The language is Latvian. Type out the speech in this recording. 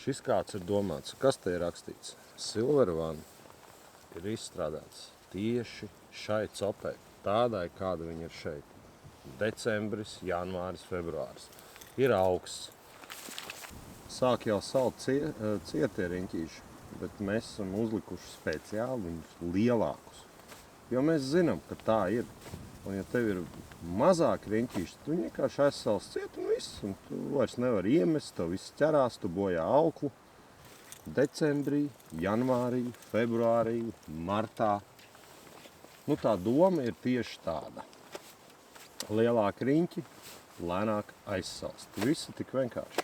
Šis kāds ir domāts. Kas te ir rakstīts? Silver One ir izstrādāts tieši šai copei, tādai, kāda viņa ir šeit. Decembris, janvāris, februāris. Ir augsts. Sāk jau salt cietie riņķīši, bet mēs esam uzlikuši speciāli viņus lielākus. Jo mēs zinām, ka tā ir. Un ja tev ir mazāk riņķīši, tu vienkārši aizsals ciet un viss. Un tu vairs nevari iemest, tev viss ķerās, tu bojā auklu. Decembrī, janvārī, februārī, martā. Nu, tā doma ir tieši tāda. Lielāki riņķi, lēnāk aizsalst. Viss ir tik vienkārši.